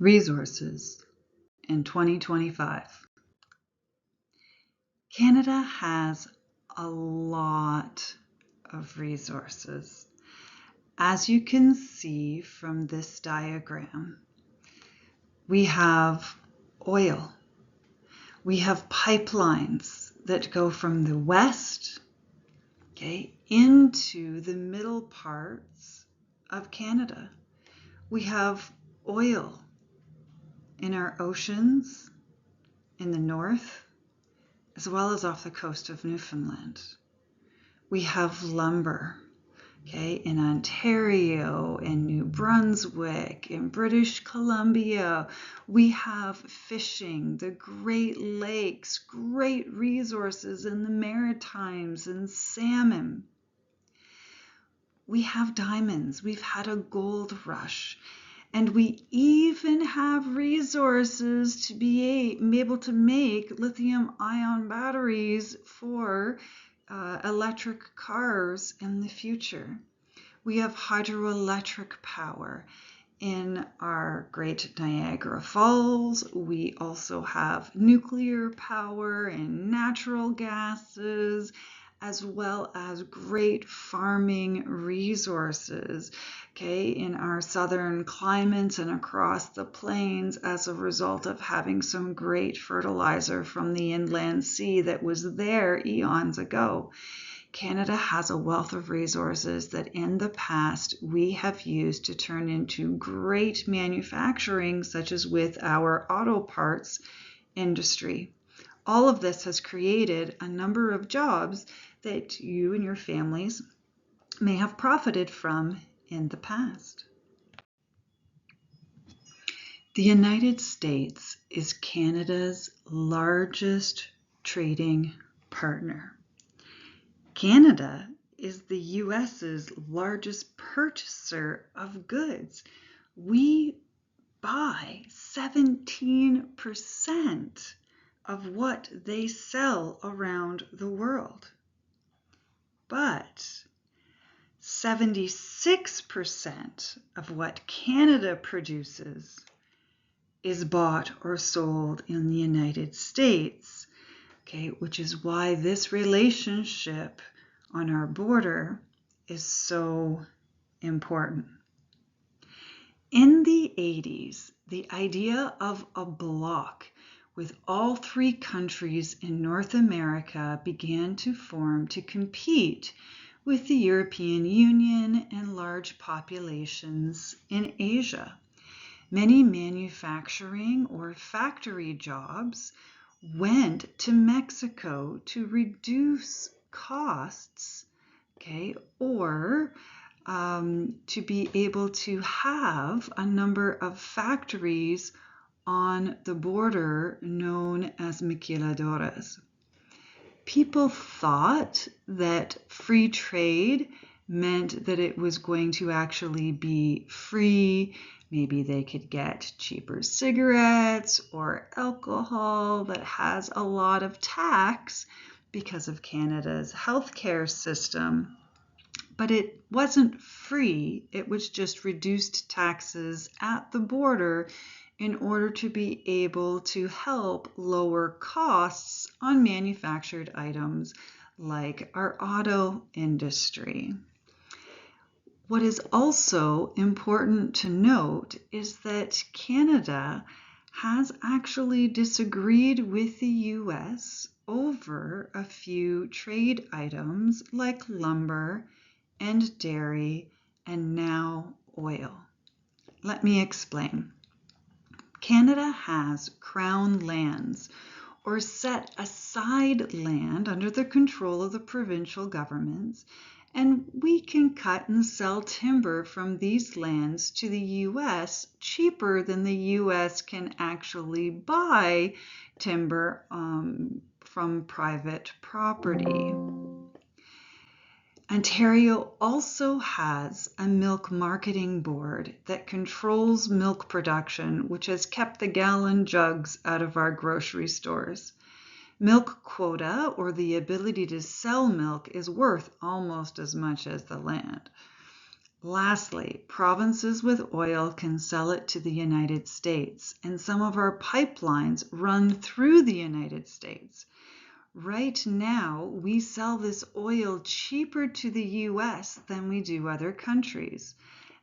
Resources in 2025. Canada has a lot of resources. As you can see from this diagram, we have oil. We have pipelines that go from the west, into the middle parts of Canada. We have oil in our oceans in the north, as well as off the coast of Newfoundland. We have lumber, in Ontario, in New Brunswick, in British Columbia. We have fishing, the Great Lakes, great resources in the Maritimes, and salmon. We have diamonds. We've had a gold rush. And we even have resources to be able to make lithium-ion batteries for electric cars in the future. We have hydroelectric power in our Great Niagara Falls. We also have nuclear power and natural gases, as well as great farming resources, in our southern climates and across the plains as a result of having some great fertilizer from the inland sea that was there eons ago. Canada has a wealth of resources that in the past we have used to turn into great manufacturing, such as with our auto parts industry. All of this has created a number of jobs that you and your families may have profited from in the past. The United States is Canada's largest trading partner. Canada is the US's largest purchaser of goods. We buy 17% of what they sell around the world. But 76% of what Canada produces is bought or sold in the United States, which is why this relationship on our border is so important. In the 80s, the idea of a bloc with all three countries in North America began to form to compete with the European Union and large populations in Asia. Many manufacturing or factory jobs went to Mexico to reduce costs, or to be able to have a number of factories on the border known as maquiladoras. People thought that free trade meant that it was going to actually be free. Maybe they could get cheaper cigarettes or alcohol that has a lot of tax because of Canada's healthcare system. But it wasn't free. It was just reduced taxes at the border in order to be able to help lower costs on manufactured items like our auto industry. What is also important to note is that Canada has actually disagreed with the US over a few trade items like lumber and dairy and now oil. Let me explain. Canada has crown lands, or set aside land under the control of the provincial governments, and we can cut and sell timber from these lands to the US cheaper than the US can actually buy timber from private property. Ontario also has a milk marketing board that controls milk production, which has kept the gallon jugs out of our grocery stores. Milk quota, or the ability to sell milk, is worth almost as much as the land. Lastly, provinces with oil can sell it to the United States, and some of our pipelines run through the United States. Right now, we sell this oil cheaper to the US than we do other countries.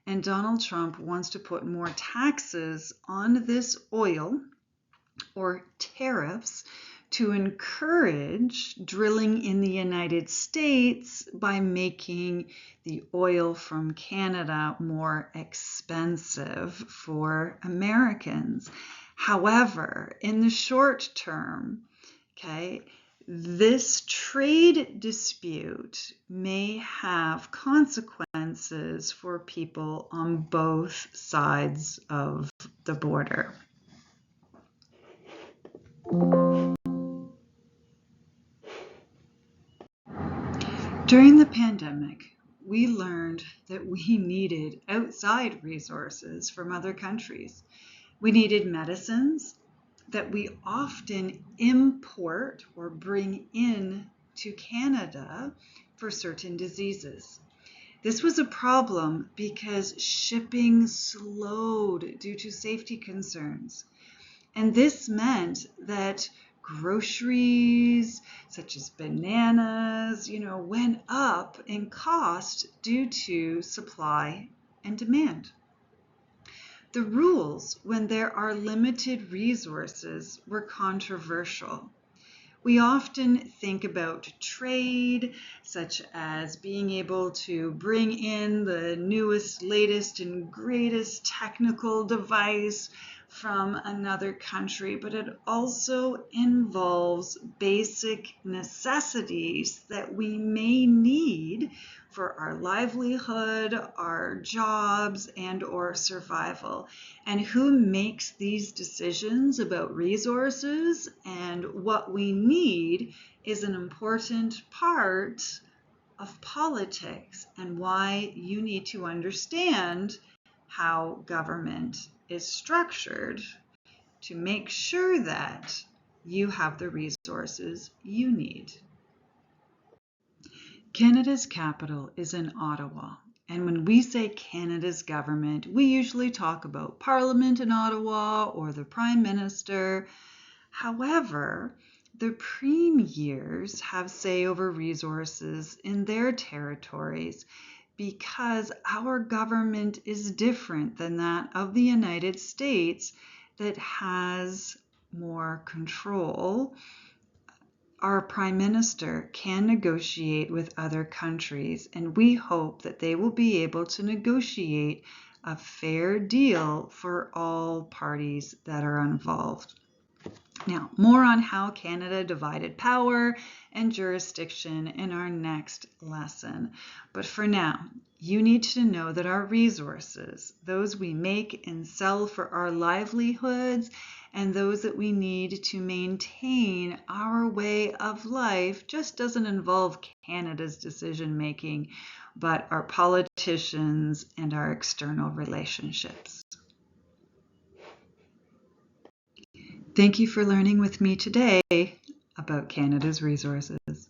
And Donald Trump wants to put more taxes on this oil, or tariffs, to encourage drilling in the United States by making the oil from Canada more expensive for Americans. However, in the short term, okay, this trade dispute may have consequences for people on both sides of the border. During the pandemic, we learned that we needed outside resources from other countries. We needed medicines that we often import or bring in to Canada for certain diseases. This was a problem because shipping slowed due to safety concerns. And this meant that groceries such as bananas, went up in cost due to supply and demand. The rules when there are limited resources were controversial. We often think about trade, such as being able to bring in the newest, latest, and greatest technical device from another country, but it also involves basic necessities that we may need for our livelihood, our jobs, and or survival. And who makes these decisions about resources and what we need is an important part of politics, and why you need to understand how government is structured to make sure that you have the resources you need. Canada's capital is in Ottawa, and when we say Canada's government, we usually talk about Parliament in Ottawa or the Prime Minister. However, the premiers have say over resources in their territories because our government is different than that of the United States that has more control. Our Prime Minister can negotiate with other countries, and we hope that they will be able to negotiate a fair deal for all parties that are involved. Now, more on how Canada divided power and jurisdiction in our next lesson. But for now, you need to know that our resources, those we make and sell for our livelihoods, and those that we need to maintain our way of life, just doesn't involve Canada's decision making, but our politicians and our external relationships. Thank you for learning with me today about Canada's resources.